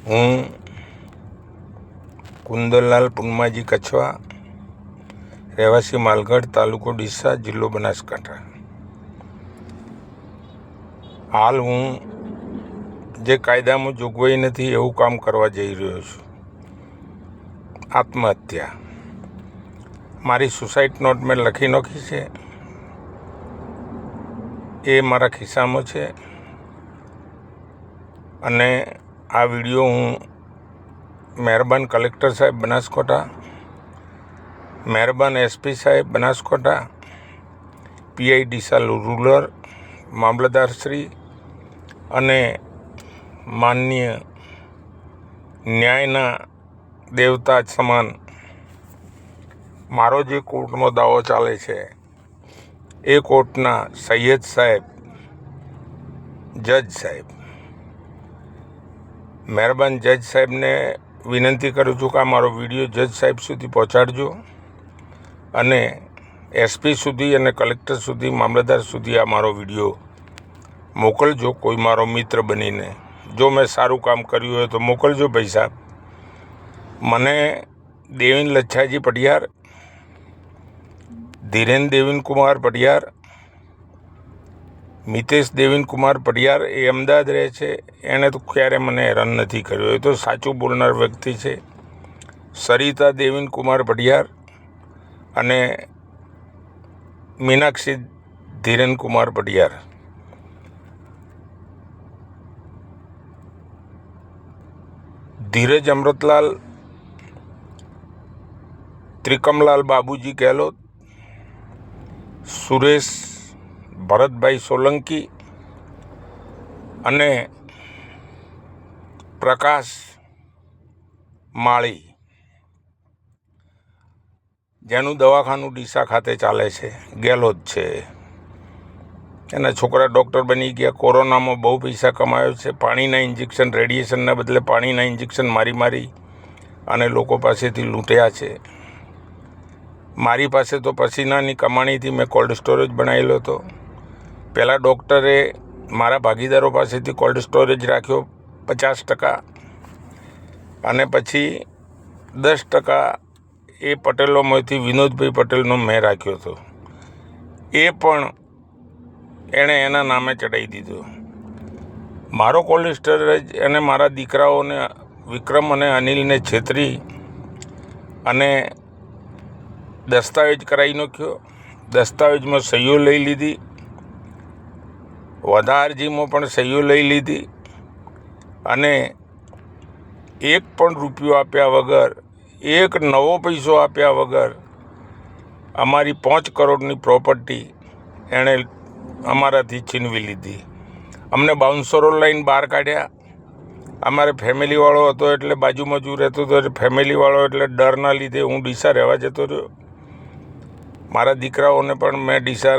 હું કુંદનલાલ પૂનમાજી કછવા, રહેવાસી માલગઢ, તાલુકો ડીસા, જિલ્લો બનાસકાંઠા. હાલ હું જે કાયદામાં જોગવાઈ નથી એવું કામ કરવા જઈ રહ્યો છું. આત્મહત્યા. મારી સુસાઇડ નોટ મેં લખી નાખી છે, એ મારા ખિસ્સામાં છે. અને આ વિડીયો હું મહેરબાન કલેક્ટર સાહેબ બનાસકાંઠા, મહેરબાન એસપી સાહેબ બનાસકાંઠા, પીઆઈ ડીસા રૂરલ, મામલતદારશ્રી અને માનનીય ન્યાયના દેવતા સમાન મારો જે કોર્ટમાં દાવો ચાલે છે એ કોર્ટના સૈયદ સાહેબ, જજ સાહેબ, મહેરબાન જજ સાહેબને વિનંતી કરું છું કે આ મારો વિડીયો જજ સાહેબ સુધી પહોંચાડજો અને એસપી સુધી અને કલેક્ટર સુધી, મામલતદાર સુધી આ મારો વિડીયો મોકલજો. કોઈ મારો મિત્ર બનીને જો મેં સારું કામ કર્યું હોય તો મોકલજો પૈસા. મને દેવીન લચ્છાજી પઢિયાર, ધીરેન દેવીન કુમાર પઢિયાર, મિતેશ દેવીન કુમાર પઢિયાર એ અમદાવાદ રહે છે. એણે તો ક્યારે મને હેરાન નથી કર્યો, એ તો સાચું બોલનાર વ્યક્તિ છે. સરિતા દેવીન કુમાર પઢિયાર અને મીનાક્ષી ધીરેન કુમાર પઢિયાર. ધીરજ અમૃતલાલ, ત્રિકમલાલ બાબુજી ગેહલોત, સુરેશ ભરતભાઈ સોલંકી અને પ્રકાશ માળી, જેનું દવાખાનું ડીસા ખાતે ચાલે છે, ગેહલોત છે. એના છોકરા ડૉક્ટર બની ગયા. કોરોનામાં બહુ પૈસા કમાયો છે. પાણીના ઇન્જેક્શન, રેડિયેશનના બદલે પાણીના ઇન્જેક્શન મારી અને લોકો પાસેથી લૂંટ્યા છે. મારી પાસે તો પસીનાની કમાણીથી મેં કોલ્ડ સ્ટોરેજ બનાવેલો હતો. પહેલાં ડૉક્ટરે મારા ભાગીદારો પાસેથી કોલ્ડ સ્ટોરેજ રાખ્યો 50%, અને પછી 10% એ પટેલોમાંથી વિનોદભાઈ પટેલનો મેં રાખ્યો હતો. એ પણ એણે એના નામે ચડાવી દીધો. મારો કોલ્ડ સ્ટોરેજ અને મારા દીકરાઓને વિક્રમ અને અનિલને છેતરી અને દસ્તાવેજ કરાવી નાખ્યો. દસ્તાવેજમાં સહીઓ લઈ લીધી, વધારજીમાં પણ સહીઓ લઈ લીધી અને એક પણ રૂપિયો આપ્યા વગર, એક નવો પૈસો આપ્યા વગર અમારી 5 કરોડની પ્રોપર્ટી એણે અમારાથી છીનવી લીધી. અમને બાઉન્સરો લઈને બહાર કાઢ્યા. અમારે ફેમિલીવાળો હતો એટલે બાજુમાં જ રહેતો હતો, એટલે ફેમિલીવાળો એટલે ડરના લીધે હું ડીસા રહેવા જતો રહ્યો. મારા દીકરાઓને પણ મેં ડીસા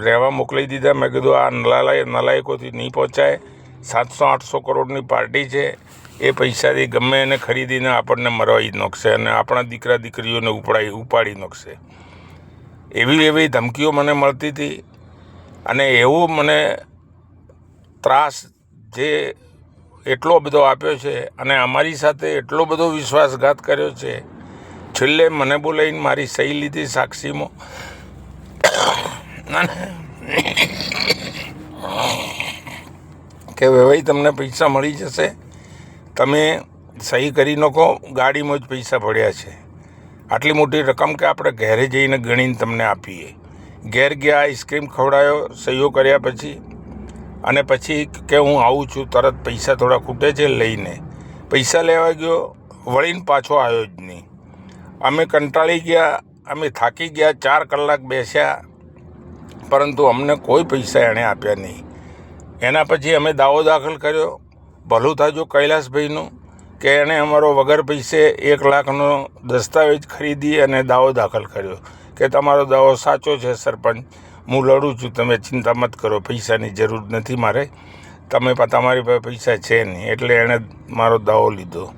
રહેવા મોકલી દીધા. મેં કીધું આ નલાયકોથી નહીં પહોંચાય. 700-800 કરોડની પાર્ટી છે, એ પૈસાથી ગમે એને ખરીદીને આપણને મરવાઈ નાખશે અને આપણા દીકરા દીકરીઓને ઉપાડી નાખશે. એવી ધમકીઓ મને મળતી હતી અને એવો મને ત્રાસ જે એટલો બધો આપ્યો છે અને અમારી સાથે એટલો બધો વિશ્વાસઘાત કર્યો છે. છેલ્લે મને બોલાવીને મારી સહી લીધી સાક્ષીમાં કે ભાઈ તમને પૈસા મળી જશે, તમે સહી કરી નાખો. ગાડીમાં જ પૈસા પડ્યા છે. આટલી મોટી રકમ કે આપણે ઘરે જઈને ગણીને તમને આપીએ. ઘેર ગયા, આઈસ્ક્રીમ ખવડાવ્યો સહીઓ કર્યા પછી, અને પછી કે હું આવું છું, તરત પૈસા થોડા ખૂટે છે લઈને પૈસા લેવા ગયો, વળીને પાછો આવ્યો જ નહીં. અમે કંટાળી ગયા, અમે થાકી ગયા, 4 કલાક બેસ્યા, પરંતુ અમને કોઈ પૈસા એણે આપ્યા નહીં. એના પછી અમે દાવો દાખલ કર્યો. ભલું થાજો કૈલાસભાઈનું કે એણે અમારો વગર પૈસે 1 લાખનો દસ્તાવેજ ખરીદી અને દાવો દાખલ કર્યો કે તમારો દાવો સાચો છે સરપંચ, હું લડું છું, તમે ચિંતા મત કરો, પૈસાની જરૂર નથી મારે, તમારી પાસે પૈસા છે નહીં. એટલે એણે મારો દાવો લીધો.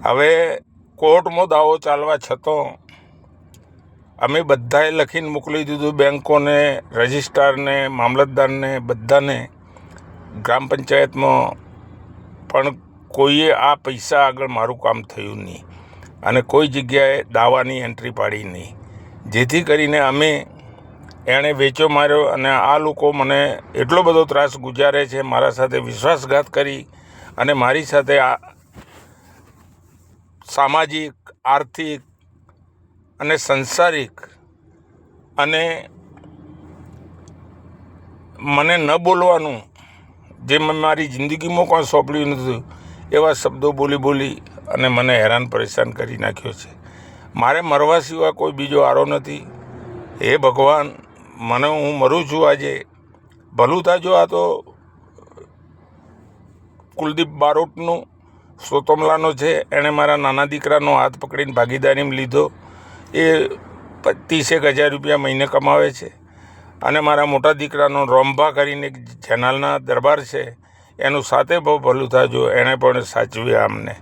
હવે કોર્ટમાં દાવો ચાલવા છતાં અમે બધાએ લખીને મોકલી દીધું બેંકોને, રજિસ્ટ્રારને, મામલતદારને, બધાને. ગ્રામ પંચાયતમાં પણ કોઈએ આ પૈસા આગળ મારું કામ થયું નહીં અને કોઈ જગ્યાએ દાવાની એન્ટ્રી પાડી નહીં, જેથી કરીને એણે વેચો માર્યો અને આ લોકો મને એટલો બધો ત્રાસ ગુજારે છે, મારા સાથે વિશ્વાસઘાત કરી અને મારી સાથે આ સામાજિક, આર્થિક અને સંસારિક અને મને ન બોલવાનું જે મેં મારી જિંદગીમાં કોઈ સોંપડ્યું નથી એવા શબ્દો બોલી અને મને હેરાન પરેશાન કરી નાખ્યો છે. મારે મરવા સિવાય કોઈ બીજો આરો નથી. હે ભગવાન, હું મરું છું આજે, ભલું થાજો. આ તો કુલદીપ બારોટનું સોતમલાનો છે, એણે મારા નાના દીકરાનો હાથ પકડીને ભાગીદારીમાં લીધો. એ 30,000 રૂપિયા મહિને કમાવે છે અને મારા મોટા દીકરાનો રોમ્ભા કરીને એક જેનાલના દરબાર છે, એનું સાથે બહુ ભલું થાજો, એણે પણ સાચવ્યા અમને.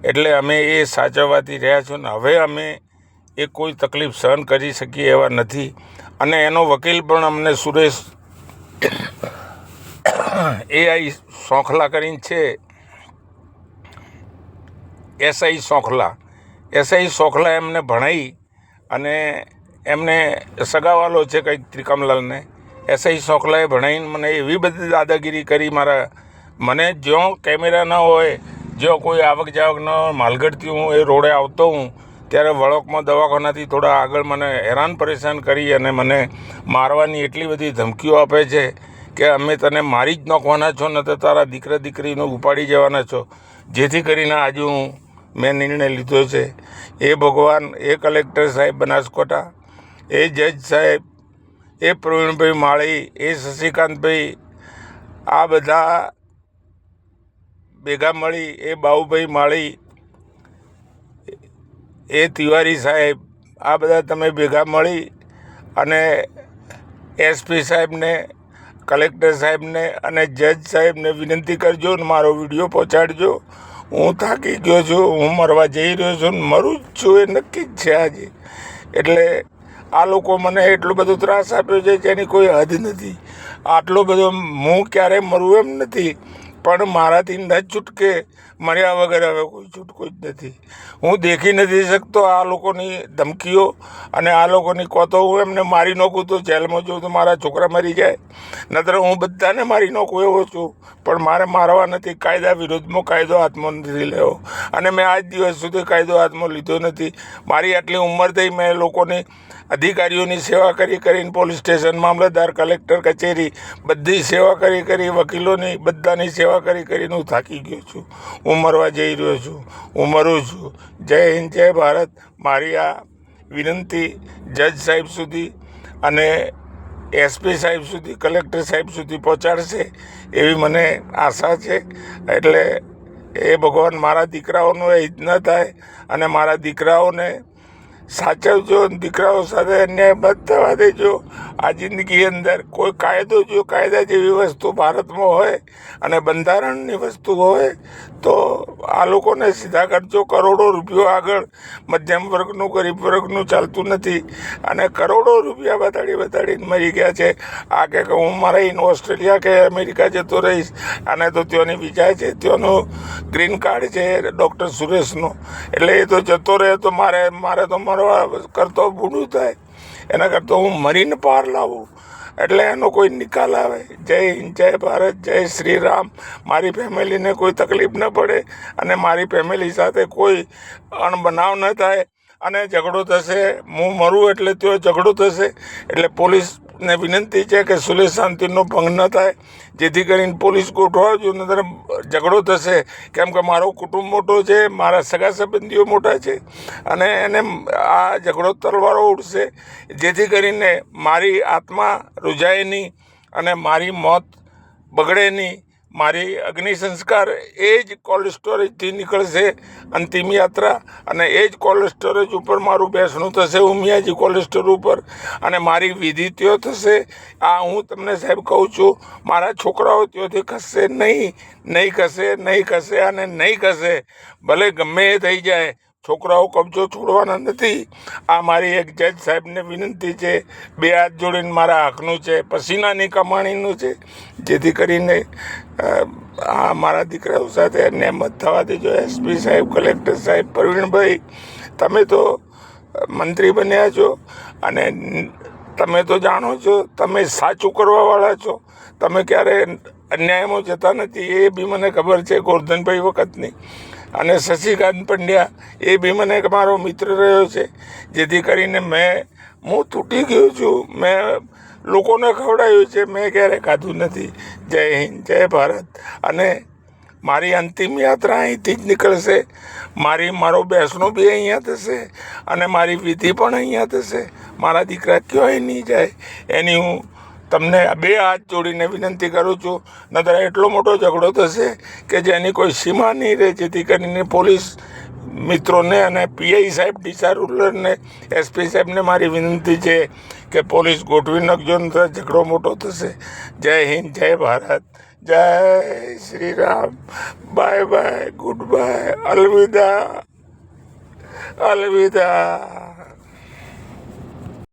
એટલે અમે એ સાચવવાથી રહ્યા છો ને હવે એ કોઈ તકલીફ સહન કરી શકીએ એવા નથી. અને એનો વકીલ પણ અમને સુરેશ AI સોંખલા કરીને છે, SI સોંખલા એમને ભણાવી અને એમને સગાવાલો છે કંઈક ત્રિકમલાલને. SI સોંખલાએ ભણાવીને મને એવી બધી દાદાગીરી કરી મને જ્યાં કેમેરા ન હોય, જ્યાં કોઈ આવક જાવક ન હોય, માલગઢથી હું એ રોડે આવતો ત્યારે વળોકમાં દવાખાનાથી થોડા આગળ મને હેરાન પરેશાન કરી અને મને મારવાની એટલી બધી ધમકીઓ આપે છે કે અમે તને મારી જ નાખવાના છો, ન તો તારા દીકરા દીકરીને ઉપાડી જવાના છો. જેથી કરીને આજે મેં નિર્ણય લીધો છે. એ ભગવાન, એ કલેક્ટર સાહેબ બનાસકાંઠા, એ જજ સાહેબ, એ પ્રવીણભાઈ માળી, એ શશિકાંતભાઈ, આ બધા ભેગા મળી, એ બાબુભાઈ માળી, એ તિવારી સાહેબ, આ બધા તમે ભેગા મળી અને SP સાહેબને, કલેક્ટર સાહેબને અને જજ સાહેબને વિનંતી કરજો ને મારો વિડીયો પહોંચાડજો. હું થાકી ગયો છું, હું મરવા જઈ રહ્યો છું, મરું જ છું, એ નક્કી જ છે આજે. એટલે આ લોકો મને એટલો બધો ત્રાસ આપ્યો છે જેની કોઈ હદ નથી. આટલો બધો હું ક્યારેય મરું એમ નથી, પણ મારાથી ન છૂટકે, મર્યા વગર હવે કોઈ છૂટકો જ નથી. હું દેખી નથી શકતો આ લોકોની ધમકીઓ અને આ લોકોની કોતો. હું એમને મારી નાખું તો જેલમાં જઉં તો મારા છોકરા મરી જાય, નતર હું બધાને મારી નાખું એવો છું. પણ મારે મારવા નથી. કાયદા વિરોધમાં કાયદો હાથમાં નથી લેવો અને મેં આજ દિવસ સુધી કાયદો હાથમાં લીધો નથી. મારી આટલી ઉંમર થઈ, મેં લોકોની અધિકારીઓની સેવા કરીને પોલીસ સ્ટેશન, મામલતદાર, કલેક્ટર કચેરી બધી સેવા કરી વકીલોની બધાની સેવા કરીને હું થાકી ગયો છું. હું મરવા જઈ રહ્યો છું, હું મરું છું. જય હિન્દ, જય ભારત. મારી આ વિનંતી જજ સાહેબ સુધી અને SP સાહેબ સુધી, કલેક્ટર સાહેબ સુધી પહોંચાડશે એવી મને આશા છે. એટલે એ ભગવાન મારા દીકરાઓનો હિત ન થાય અને મારા દીકરાઓને સાચવજો. દીકરાઓ સાથે અન્યાય બંધ થવા દેજો. આ જિંદગી અંદર કોઈ કાયદા જેવી વસ્તુ ભારતમાં હોય અને બંધારણની વસ્તુ હોય તો આ લોકોને સીધા કરજો. કરોડો રૂપિયો આગળ મધ્યમ વર્ગનું, ગરીબ વર્ગનું ચાલતું નથી અને કરોડો રૂપિયા બતાડીને મરી ગયા છે. આ કે હું મારા ઓસ્ટ્રેલિયા કે અમેરિકા જતો રહીશ, અને તો ત્યાંની વિઝા છે, ત્યાંનું ગ્રીન કાર્ડ છે ડૉક્ટર સુરેશનો, એટલે એ તો જતો રહે તો મારે તો મરવા કરતો બૂઢું થાય. એના કરતાં હું મરીને પાર લાવું, એટલે એનો કોઈ નિકાલ આવે. જય હિન્દ, જય ભારત, જય શ્રી રામ. મારી ફેમિલીને કોઈ તકલીફ ન પડે અને મારી ફેમિલી સાથે કોઈ અણબનાવ ન થાય અને ઝઘડો થશે, હું મરું એટલે ત્યાં ઝઘડો થશે. એટલે પોલીસને વિનંતી છે કે સુલેહ શાંતિનો ભંગ ન થાય, જેથી કરીને પોલીસ ગોઠવાજો, નતર ઝઘડો થશે. કેમ કે મારો કુટુંબ મોટો છે, મારા સગા સંબંધીઓ મોટા છે અને એને આ ઝઘડો તલવારો ઉડશે, જેથી કરીને મારી આત્મા રૂજાય નહીં અને મારી મોત બગડે નહીં. મારી અગ્નિ સંસ્કાર એ જ કોલ્ડ સ્ટોરેજથી નીકળશે, અંતિમ યાત્રા, અને એ જ કોલ્ડ સ્ટોરેજ ઉપર મારું બેસણું થશે, ઉમિયાજી કોલ્ડ સ્ટોર ઉપર, અને મારી વિધિ ત્યો થશે. આ હું તમને સાહેબ કહું છું, મારા છોકરાઓ ત્યોથી ખસશે નહીં, નહીં ખસે અને નહીં ખસે. ભલે ગમે એ થઈ જાય, છોકરાઓ કબજો છોડવાના નથી. આ મારી એક જજ સાહેબને વિનંતી છે, 2 હાથ જોડીને મારા હકનું છે, પસીનાની કમાણીનું છે, જેથી કરીને આ મારા દીકરાઓ સાથે નહેમત થવા દેજો. એસપી સાહેબ, કલેક્ટર સાહેબ, પ્રવીણભાઈ, તમે તો મંત્રી બન્યા છો અને તમે તો જાણો છો, તમે સાચું કરવાવાળા છો, તમે ક્યારે અન્યાયમાં જતા નથી, એ બી મને ખબર છે ગોરધનભાઈ વખતની. અને શશિકાંત પંડ્યા, એ બી મને મારો મિત્ર રહ્યો છે, જેથી કરીને હું તૂટી ગયો છું. મેં લોકોને ખવડાવ્યું છે, મેં ક્યારે ખાધું નથી. જય હિન્દ, જય ભારત. અને મારી અંતિમ યાત્રા અહીંથી જ નીકળશે. મારો બેસણો બી અહીંયા થશે અને મારી વિધિ પણ અહીંયા થશે. મારા દીકરા ક્યાંય નહીં જાય એની હું તમને 2 હાથ જોડીને વિનંતી કરું છું. નતર એટલો મોટો ઝઘડો થશે કે જેની કોઈ સીમા નહીં રહે. જેથી કરીને પોલીસ મિત્રોને અને પીઆઈ સાહેબ, ડીસા રૂરલને, એસપી સાહેબને મારી વિનંતી છે કે પોલીસ ગોઠવી નાખજો, નતર ઝઘડો મોટો થશે. જય હિન્દ, જય ભારત, જય Shri Ram. Bye bye, good bye, અલવિદા, અલવિદા.